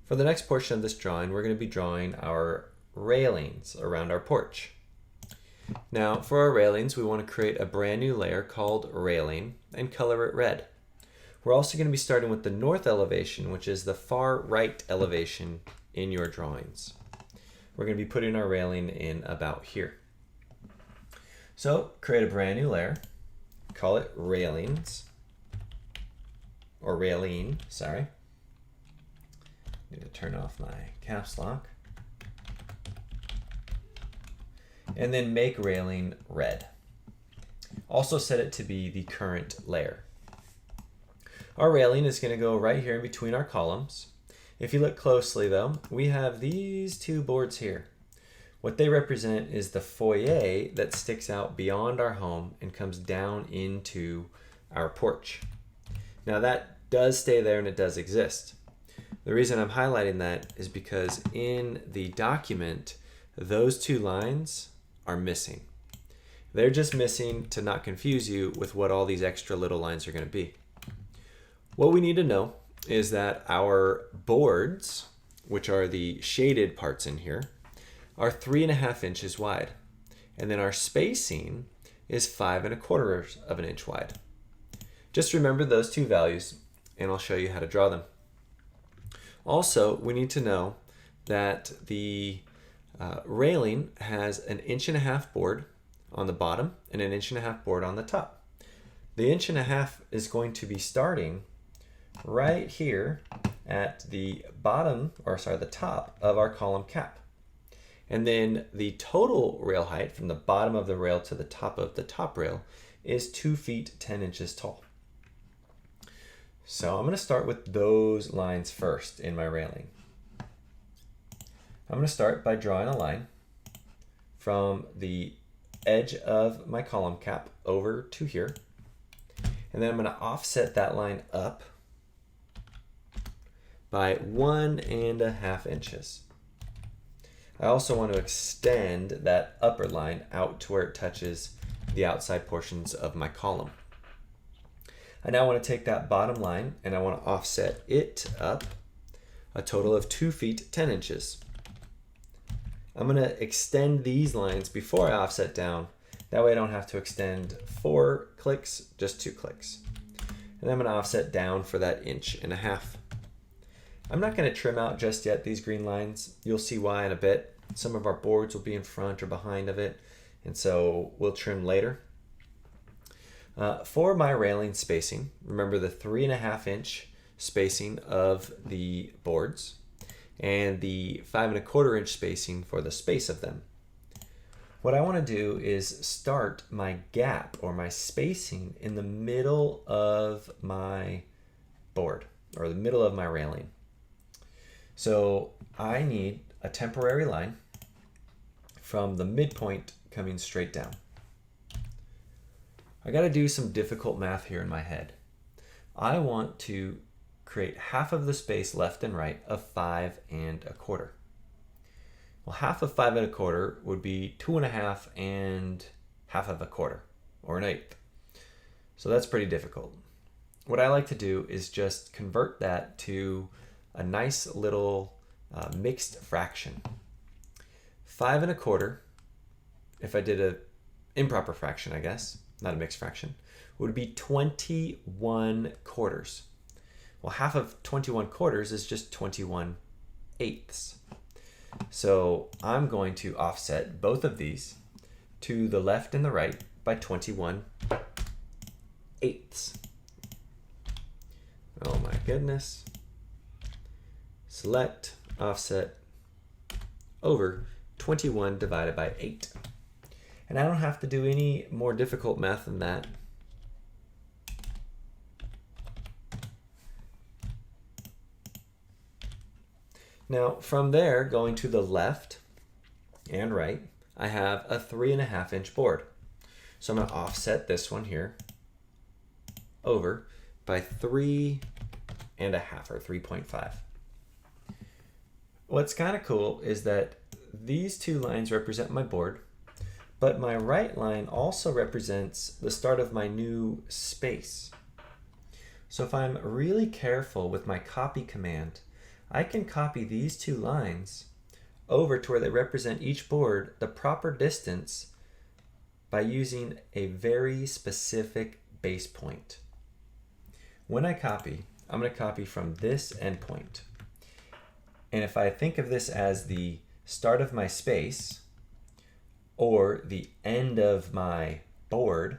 For the next portion of this drawing, we're going to be drawing our railings around our porch. Now, for our railings, we want to create a brand new layer called railing and color it red. We're also going to be starting with the north elevation, which is the far right elevation in your drawings. We're going to be putting our railing in about here. So, create a brand new layer, call it railings, or railing, sorry. Need to turn off my caps lock. And then make railing red. Also set it to be the current layer. Our railing is going to go right here in between our columns. If you look closely though, we have these two boards here. What they represent is the foyer that sticks out beyond our home and comes down into our porch. Now that does stay there and it does exist. The reason I'm highlighting that is because in the document, those two lines are missing. They're just missing to not confuse you with what all these extra little lines are going to be. What we need to know is that our boards, which are the shaded parts in here, are 3.5 inches wide. And then our spacing is 5.25 of an inch wide. Just remember those two values and I'll show you how to draw them. Also, we need to know that the railing has 1.5 inch board on the bottom and 1.5 inch board on the top. The 1.5 inch is going to be starting right here at the bottom, or sorry, the top of our column cap. And then the total rail height from the bottom of the rail to the top of the top rail is 2 feet 10 inches tall. So I'm going to start with those lines first in my railing. I'm going to start by drawing a line from the edge of my column cap over to here. And then I'm going to offset that line up by 1.5 inches. I also want to extend that upper line out to where it touches the outside portions of my column. I now want to take that bottom line and I want to offset it up a total of 2 feet 10 inches. I'm going to extend these lines before I offset down. That way I don't have to extend 4 clicks, just 2 clicks. And I'm going to offset down for that 1.5 inches. I'm not going to trim out just yet these green lines. You'll see why in a bit. Some of our boards will be in front or behind of it, and so we'll trim later. For my railing spacing, remember the 3.5 inch spacing of the boards and the 5.25 inch spacing for the space of them. What I want to do is start my gap or my spacing in the middle of my board or the middle of my railing. So I need a temporary line from the midpoint coming straight down. I got to do some difficult math here in my head. I want to create half of the space left and right of 5.25. Well, half of 5.25 would be 2.5 and half of a quarter, or 1/8. So that's pretty difficult. What I like to do is just convert that to a nice little mixed fraction. 5.25, if I did a improper fraction, I guess, not a mixed fraction, would be 21 quarters. Well, half of 21 quarters is just 21/8. So I'm going to offset both of these to the left and the right by 21/8. Oh my goodness. Select, offset, over 21 divided by 8. And I don't have to do any more difficult math than that. Now from there, going to the left and right, I have a 3.5 inch board. So I'm going to offset this one here over by 3.5 or 3.5. What's kind of cool is that these two lines represent my board, but my right line also represents the start of my new space. So if I'm really careful with my copy command, I can copy these two lines over to where they represent each board the proper distance by using a very specific base point. When I copy, I'm going to copy from this endpoint. And if I think of this as the start of my space or the end of my board,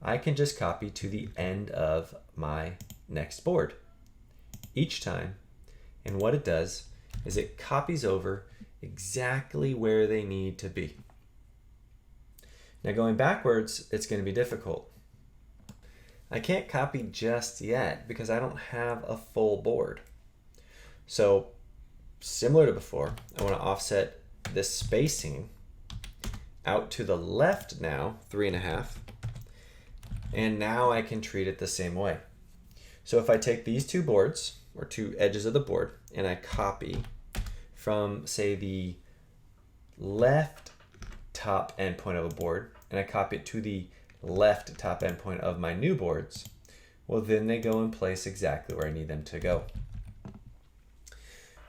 I can just copy to the end of my next board each time. And what it does is it copies over exactly where they need to be. Now going backwards, it's going to be difficult. I can't copy just yet because I don't have a full board. So similar to before, I want to offset this spacing out to the left now, 3.5, and now I can treat it the same way. So if I take these two boards, or two edges of the board, and I copy from, say, the left top endpoint of a board, and I copy it to the left top endpoint of my new boards, well, then they go in place exactly where I need them to go.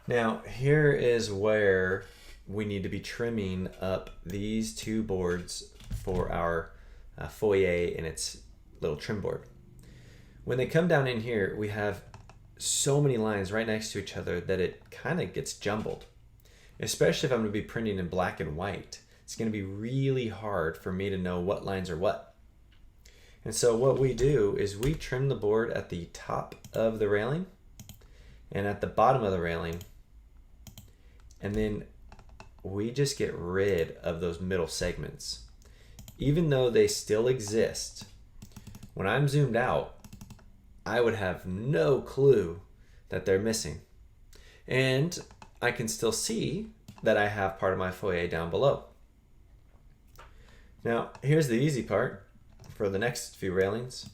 Now, here is where we need to be trimming up these two boards for our foyer and its little trim board. When they come down in here, we have so many lines right next to each other that it kind of gets jumbled. Especially if I'm going to be printing in black and white, it's going to be really hard for me to know what lines are what. And so what we do is we trim the board at the top of the railing and at the bottom of the railing, and then we just get rid of those middle segments. Even though they still exist, when I'm zoomed out, I would have no clue that they're missing. And I can still see that I have part of my foyer down below. Now, here's the easy part for the next few railings.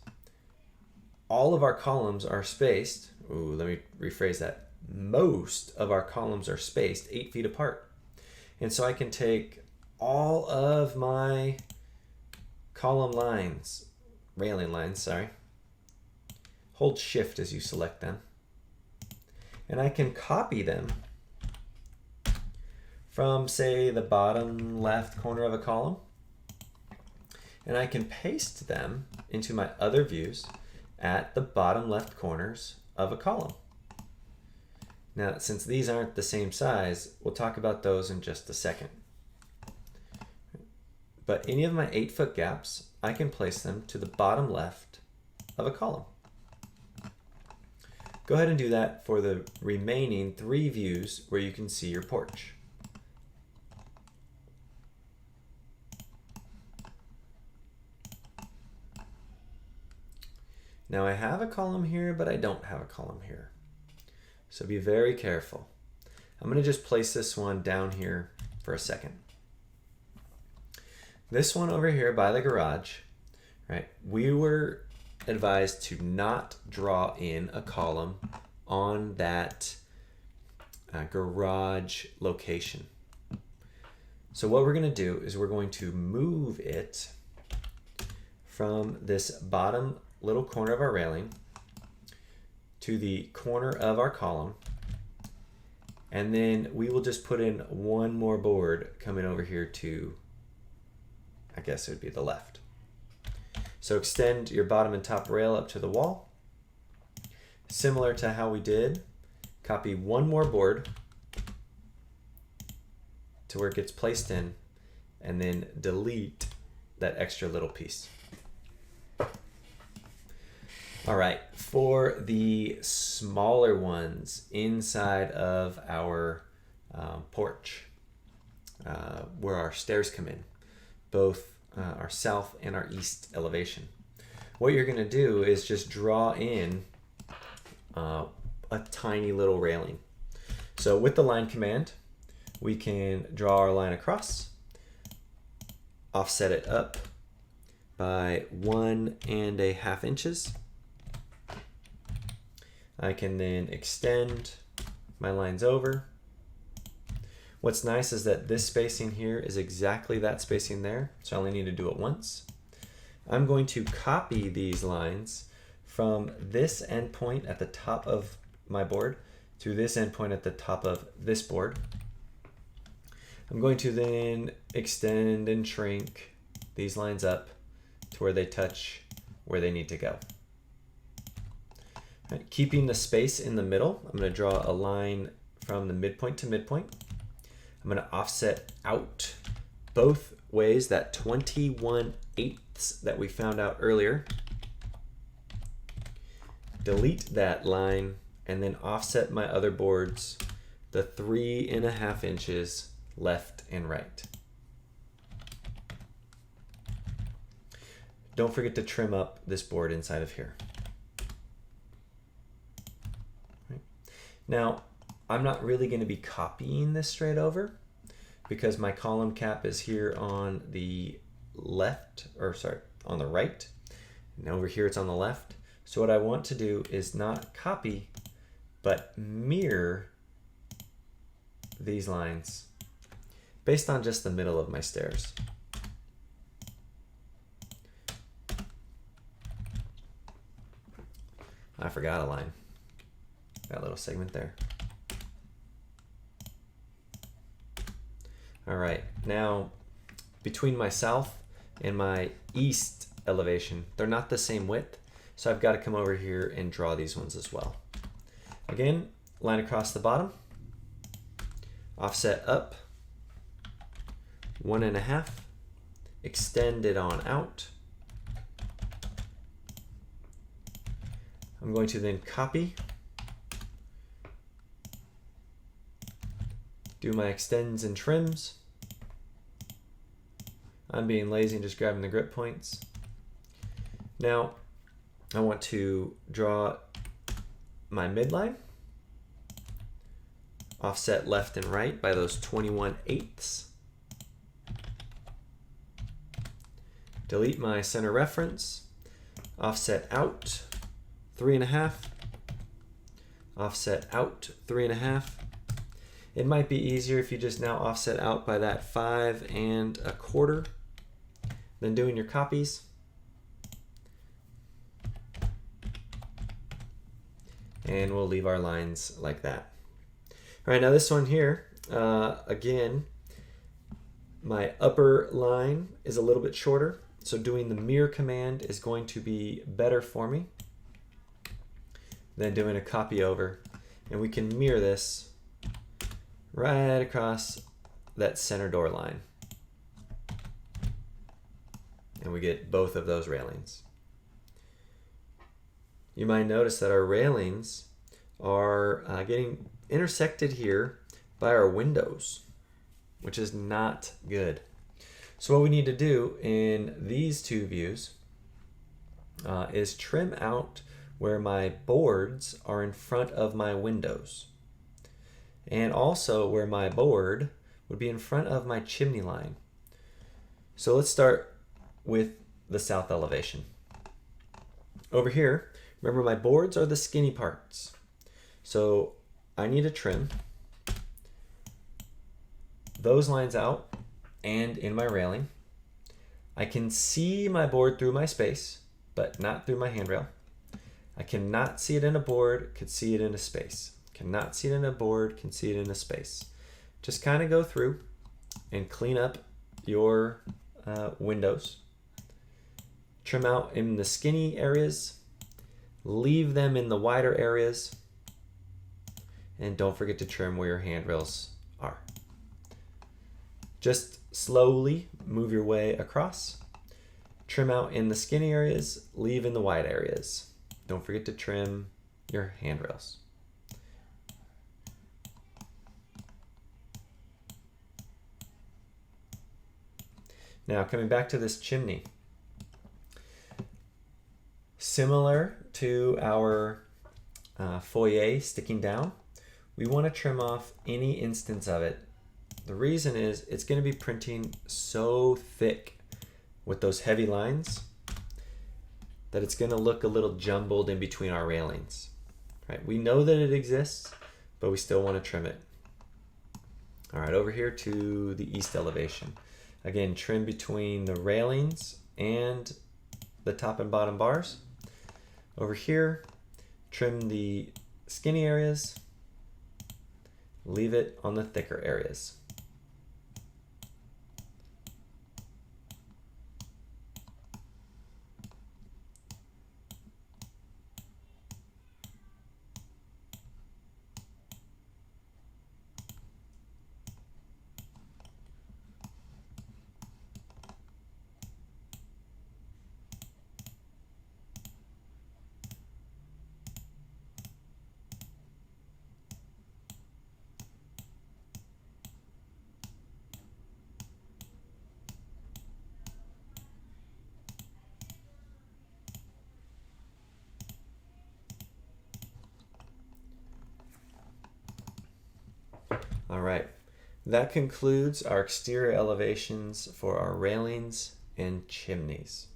All of our columns are spaced. Ooh, let me rephrase that. Most of our columns are spaced 8 feet apart. And so I can take all of my column lines, railing lines, sorry. Hold Shift as you select them. And I can copy them from, say, the bottom left corner of a column. And I can paste them into my other views at the bottom left corners of a column. Now, since these aren't the same size, we'll talk about those in just a second. But any of my 8-foot gaps, I can place them to the bottom left of a column. Go ahead and do that for the remaining 3 views where you can see your porch. Now I have a column here, but I don't have a column here. So be very careful. I'm going to just place this one down here for a second. This one over here by the garage, right? We were advised to not draw in a column on that garage location. So what we're going to do is we're going to move it from this bottom little corner of our railing to the corner of our column, and then we will just put in one more board coming over here to, I guess it would be the left. So extend your bottom and top rail up to the wall. Similar to how we did, copy one more board to where it gets placed in, and then delete that extra little piece. All right, for the smaller ones inside of our porch, where our stairs come in, both our south and our east elevation, what you're going to do is just draw in a tiny little railing. So with the line command, we can draw our line across, offset it up by 1.5 inches. I can then extend my lines over. What's nice is that this spacing here is exactly that spacing there, so I only need to do it once. I'm going to copy these lines from this endpoint at the top of my board to this endpoint at the top of this board. I'm going to then extend and shrink these lines up to where they touch where they need to go. Right, keeping the space in the middle, I'm going to draw a line from the midpoint to midpoint. I'm going to offset out both ways that 21/8 that we found out earlier. Delete that line and then offset my other boards the 3.5 inches left and right. Don't forget to trim up this board inside of here. Right. Now, I'm not really going to be copying this straight over because my column cap is here on the left, or sorry, on the right. And over here it's on the left. So what I want to do is not copy, but mirror these lines based on just the middle of my stairs. I forgot a line. That little segment there. All right, now between my south and my east elevation, they're not the same width, so I've got to come over here and draw these ones as well. Again, line across the bottom, offset up 1.5, extend it on out. I'm going to then copy, do my extends and trims. I'm being lazy and just grabbing the grip points. Now I want to draw my midline, offset left and right by those 21/8. Delete my center reference, offset out 3.5, offset out 3.5. It might be easier if you just now offset out by that 5.25 than doing your copies. And we'll leave our lines like that. All right, now this one here, again, my upper line is a little bit shorter, so doing the mirror command is going to be better for me than doing a copy over. And we can mirror this right across that center door line. And we get both of those railings. You might notice that our railings are getting intersected here by our windows, which is not good. So what we need to do in these two views is trim out where my boards are in front of my windows, and also where my board would be in front of my chimney line. So let's start with the south elevation. Over here, remember my boards are the skinny parts. So I need to trim those lines out and in my railing. I can see my board through my space, but not through my handrail. I cannot see it in a board, could see it in a space. Cannot see it in a board, can see it in a space. Just kind of go through and clean up your windows. Trim out in the skinny areas, leave them in the wider areas, and don't forget to trim where your handrails are. Just slowly move your way across. Trim out in the skinny areas, leave in the wide areas. Don't forget to trim your handrails. Now coming back to this chimney. Similar to our foyer sticking down, we want to trim off any instance of it. The reason is it's going to be printing so thick with those heavy lines that it's going to look a little jumbled in between our railings. Right? We know that it exists, but we still want to trim it. All right, over here to the east elevation. Again, trim between the railings and the top and bottom bars. Over here, trim the skinny areas, leave it on the thicker areas. All right, that concludes our exterior elevations for our railings and chimneys.